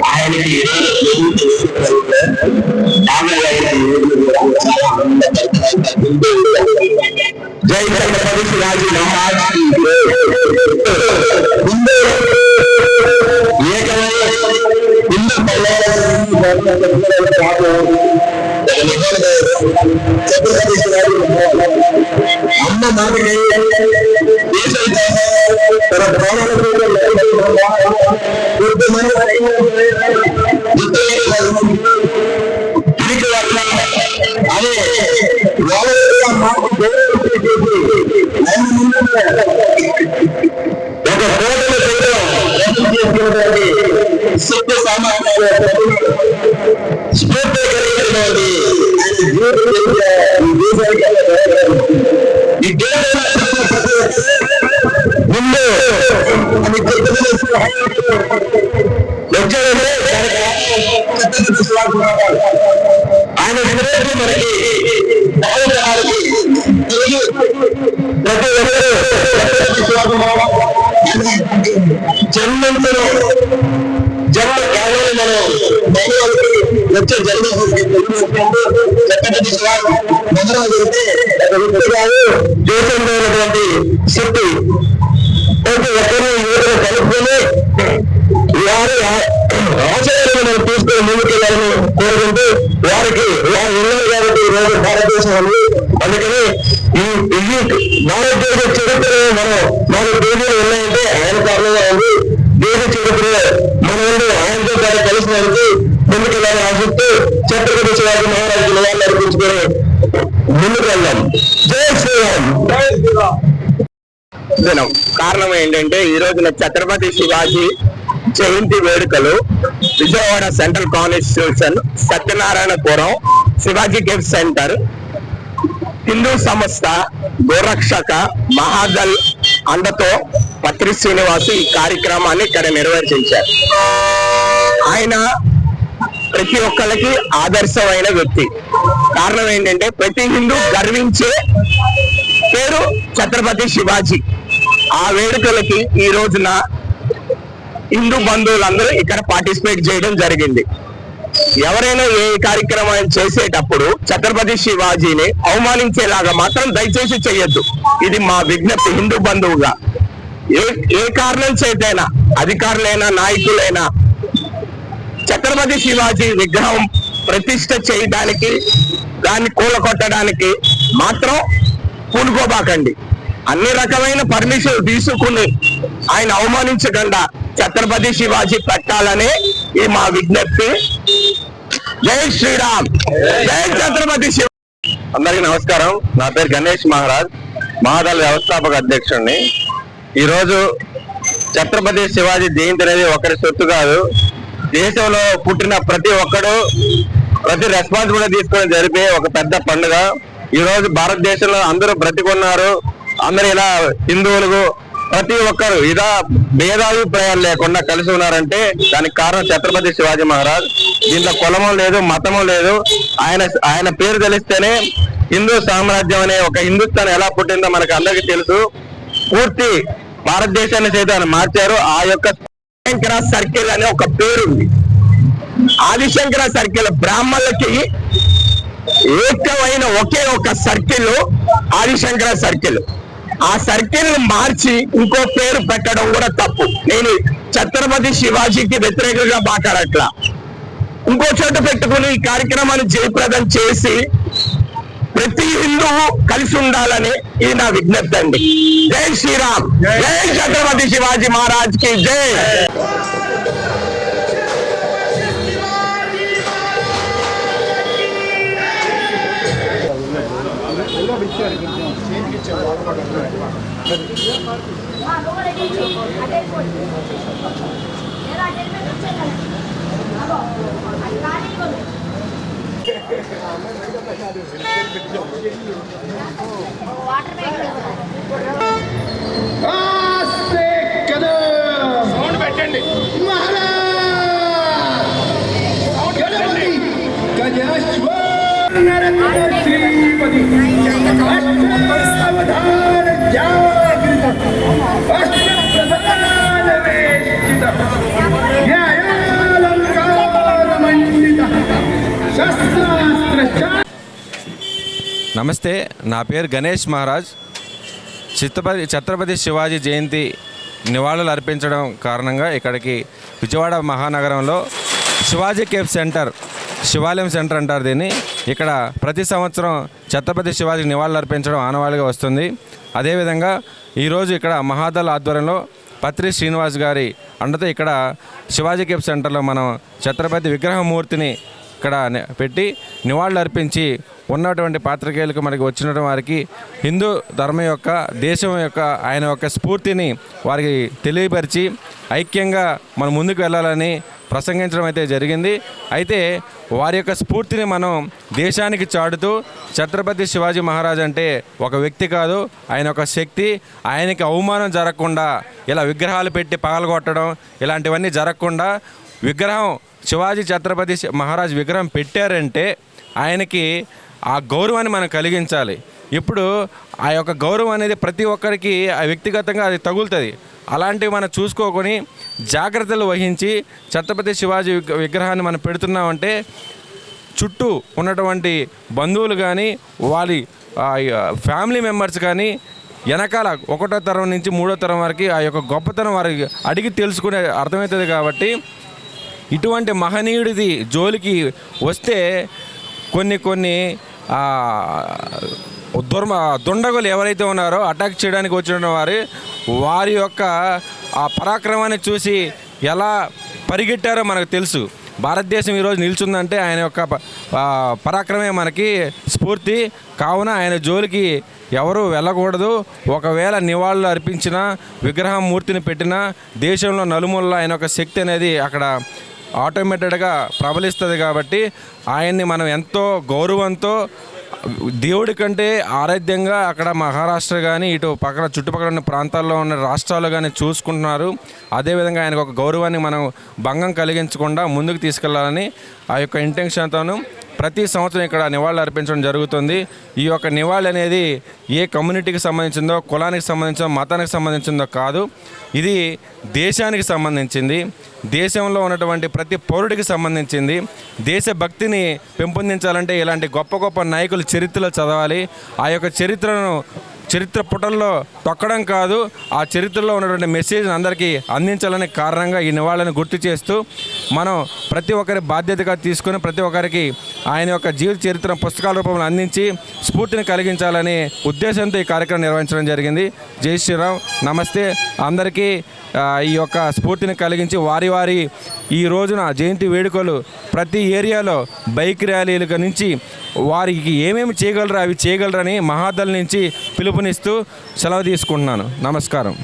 ఆయనకి జై ఛత్రపతి శివాజీ మహారాజ్ ఛత్రపతి శివాజీ అమ్మ మాటకి తన ప్రాణాలకు అదే ఒక కోటలు చేసుకున్నటువంటి శక్తి సామర్థ్యాలు స్ఫూర్తి కలిగినటువంటి ఈ దేశానికి ఈ దేశంలో ముందు ఆయన మనకి ప్రతి ఒక్కరు జన్మంలో జన్మ కేవలం మనం దైవానికి వచ్చే జన్మ ఛత్రపతి శివాజీ మొదలు జరిగితే వ్యక్తి కాదు దేశంలో ఉన్నటువంటి శక్తి ప్రతి ఒక్కరు యువతను కలుపుకొని వారి ఆచరణను మనం తీసుకొని ముందుకెళ్ళాలని కోరుకుంటూ వారికి వారు ఉన్నారు కాబట్టి ఈ రోజు భారతదేశం ఉంది. అందుకని ఈ భారతదేశ చరిత్రలో మన దేశాలు ఉన్నాయంటే ఆయన కారణంగా ఉంది. దేశ చరిత్రలో మన ముందు ఆయనతో పాటు కలిసినందుకు ముందుకెళ్ళాలని ఆశిస్తూ ఛత్రపతి శివాజీ మహారాజు నివాళులు అర్పించుకొని ముందుకు వెళ్దాం. జై శ్రీరామ్. కారణం ఏంటంటే ఈ రోజున ఛత్రపతి శివాజీ జయంతి వేడుకలు Vijayawada central constitution Satyanarayanapuram Shivaji cafe centre Hindu సంస్థ గోరక్షక మహాదల్ అండతో పత్రి శ్రీనివాసు ఈ కార్యక్రమాన్ని ఇక్కడ నిర్వహించారు. ఆయన ప్రతి ఒక్కరికి ఆదర్శమైన వ్యక్తి. కారణం ఏంటంటే ప్రతి హిందూ గర్వించే పేరు ఛత్రపతి శివాజీ. ఆ వేడుకలకి ఈ రోజున హిందూ బంధువులందరూ ఇక్కడ పార్టిసిపేట్ చేయడం జరిగింది. ఎవరైనా ఏ కార్యక్రమం చేసేటప్పుడు ఛత్రపతి శివాజీని అవమానించేలాగా మాత్రం దయచేసి చేయొద్దు. ఇది మా విజ్ఞప్తి హిందూ బంధువుగా. ఏ కారణం చేతైనా అధికారులైనా నాయకులైనా ఛత్రపతి శివాజీ విగ్రహం ప్రతిష్ఠ చేయడానికి దాన్ని కూలగొట్టడానికి మాత్రం పూనుకోబాకండి. అన్ని రకమైన పర్మిషన్ తీసుకుని ఆయన అవమానించకుండా ఛత్రపతి శివాజీ పెట్టాలనే ఈ మా విజ్ఞప్తి. జై శ్రీరామ్. జై ఛత్రపతి శివాజీ. అందరికీ నమస్కారం. నా పేరు గణేష్ మహారాజ్, మహాదళ వ్యవస్థాపక అధ్యక్షుడిని. ఈరోజు ఛత్రపతి శివాజీ జయంతి అనేది ఒకరి సొత్తు కాదు. దేశంలో పుట్టిన ప్రతి ఒక్కడు ప్రతి రెస్పాన్సిబిలిటీ తీసుకొని జరిపే ఒక పెద్ద పండుగ. ఈ రోజు భారతదేశంలో అందరూ బ్రతికున్నారు. అందరూ ఇలా హిందువులు ప్రతి ఒక్కరు ఇలా భేదాభిప్రాయాలు లేకుండా కలిసి ఉన్నారంటే దానికి కారణం ఛత్రపతి శివాజీ మహారాజ్. దీంట్లో కులమం లేదు, మతము లేదు. ఆయన పేరు తెలిస్తేనే హిందూ సామ్రాజ్యం అనే ఒక హిందుస్థాన్ ఎలా పుట్టిందో మనకు అందరికీ తెలుసు. పూర్తి భారతదేశాన్ని సైతం మార్చారు. ఆ యొక్క ఆదిశంకర సర్కిల్ అనే ఒక పేరు ఉంది. ఆదిశంకర సర్కిల్ బ్రాహ్మణులకి ఏకమైన ఒకే ఒక సర్కిల్ ఆదిశంకర సర్కిల్. ఆ సర్కిల్ మార్చి ఇంకో పేరు పెట్టడం కూడా తప్పు. నేను ఛత్రపతి శివాజీకి వ్యతిరేకంగా మాట్లాడట్లా. ఇంకో చోట పెట్టుకుని ఈ కార్యక్రమాన్ని జయప్రదం చేసి ప్రతి హిందువు కలిసి ఉండాలని ఇది నా విజ్ఞప్తి అండి. జై శ్రీరామ్, జై ఛత్రపతి శివాజీ మహారాజ్ కి జై. పెట్టండి నమస్తే, నా పేరు గణేష్ మహారాజ్. ఛత్రపతి శివాజీ జయంతి నివాళులు అర్పించడం కారణంగా ఇక్కడికి విజయవాడ మహానగరంలో శివాజీ కేఫ్ సెంటర్, శివాలయం సెంటర్ అంటారు దీన్ని. ఇక్కడ ప్రతి సంవత్సరం ఛత్రపతి శివాజీ నివాళులు అర్పించడం ఆనవాళిగా వస్తుంది. అదేవిధంగా ఈరోజు ఇక్కడ మహాదళ ఆధ్వర్యంలో పత్రి శ్రీనివాస్ గారి అండతో ఇక్కడ శివాజీ కేఫ్ సెంటర్లో మనం ఛత్రపతి విగ్రహమూర్తిని ఇక్కడ పెట్టి నివాళులు అర్పించి ఉన్నటువంటి పాత్రికేయులకు మనకి వచ్చిన వారికి హిందూ ధర్మం యొక్క, దేశం యొక్క, ఆయన యొక్క స్ఫూర్తిని వారికి తెలియపరిచి ఐక్యంగా మనం ముందుకు వెళ్ళాలని ప్రసంగించడం అయితే జరిగింది. అయితే వారి యొక్క స్ఫూర్తిని మనం దేశానికి చాటుతూ ఛత్రపతి శివాజీ మహారాజ్ అంటే ఒక వ్యక్తి కాదు, ఆయన ఒక శక్తి. ఆయనకి అవమానం జరగకుండా ఇలా విగ్రహాలు పెట్టి పగలగొట్టడం ఇలాంటివన్నీ జరగకుండా విగ్రహం శివాజీ ఛత్రపతి మహారాజ్ విగ్రహం పెట్టారంటే ఆయనకి ఆ గౌరవాన్ని మనం కలిగించాలి. ఇప్పుడు ఆ యొక్క గౌరవం అనేది ప్రతి ఒక్కరికి ఆ వ్యక్తిగతంగా అది తగులుతుంది. అలాంటివి మనం చూసుకోకొని జాగ్రత్తలు వహించి ఛత్రపతి శివాజీ విగ్రహాన్ని మనం పెడుతున్నామంటే చుట్టూ ఉన్నటువంటి బంధువులు కానీ వారి ఫ్యామిలీ మెంబర్స్ కానీ వెనకాల 1వ తరం నుంచి 3వ తరం వరకు ఆ యొక్క గొప్పతనం వారికి అడిగి తెలుసుకునే అర్థమవుతుంది. కాబట్టి ఇటువంటి మహనీయుడిది జోలికి వస్తే కొన్ని దుండగులు ఎవరైతే ఉన్నారో అటాక్ చేయడానికి వచ్చిన వారి యొక్క ఆ పరాక్రమాన్ని చూసి ఎలా పరిగెట్టారో మనకు తెలుసు. భారతదేశం ఈరోజు నిల్చుందంటే ఆయన యొక్క పరాక్రమే మనకి స్ఫూర్తి. కావున ఆయన జోలికి ఎవరు వెళ్ళకూడదు. ఒకవేళ నివాళులు అర్పించినా, విగ్రహం మూర్తిని పెట్టినా దేశంలో నలుమూలలో ఆయన యొక్క శక్తి అనేది అక్కడ ఆటోమేటెడ్గా ప్రబలిస్తుంది. కాబట్టి ఆయన్ని మనం ఎంతో గౌరవంతో దేవుడి కంటే ఆరాధ్యంగా అక్కడ మహారాష్ట్ర కానీ ఇటు పక్కన చుట్టుపక్కల ఉన్న ప్రాంతాల్లో ఉన్న రాష్ట్రాలు కానీ చూసుకుంటున్నారు. అదేవిధంగా ఆయనకు ఒక గౌరవాన్ని మనం భంగం కలిగించకుండా ముందుకు తీసుకెళ్లాలని ఆ యొక్క ఇంటెన్షన్తోనూ ప్రతి సంవత్సరం ఇక్కడ నివాళులు అర్పించడం జరుగుతుంది. ఈ యొక్క నివాళి అనేది ఏ కమ్యూనిటీకి సంబంధించిందో, కులానికి సంబంధించిందో, మతానికి సంబంధించిందో కాదు. ఇది దేశానికి సంబంధించింది, దేశంలో ఉన్నటువంటి ప్రతి పౌరుడికి సంబంధించింది. దేశభక్తిని పెంపొందించాలంటే ఇలాంటి గొప్ప గొప్ప నాయకుల చరిత్రలు చదవాలి. ఆ యొక్క చరిత్ర పుటల్లో తొక్కడం కాదు, ఆ చరిత్రలో ఉన్నటువంటి మెసేజ్ని అందరికీ అందించాలనే కారణంగా ఈ నివాళులను గుర్తు చేస్తూ మనం ప్రతి ఒక్కరి బాధ్యతగా తీసుకొని ప్రతి ఒక్కరికి ఆయన యొక్క జీవిత చరిత్ర పుస్తకాల రూపంలో అందించి స్ఫూర్తిని కలిగించాలని ఉద్దేశంతో ఈ కార్యక్రమం నిర్వహించడం జరిగింది. జై శ్రీరామ్. నమస్తే. అందరికీ ఈ యొక్క స్ఫూర్తిని కలిగించి వారి ఈ రోజున జయంతి వేడుకలు ప్రతి ఏరియాలో బైక్ ర్యాలీల నుంచి వారికి ఏమేమి చేయగలరో అవి చేయగలరని మహాదల్ నుంచి పిలుపునిస్తూ సెలవు తీసుకుంటున్నాను. నమస్కారం.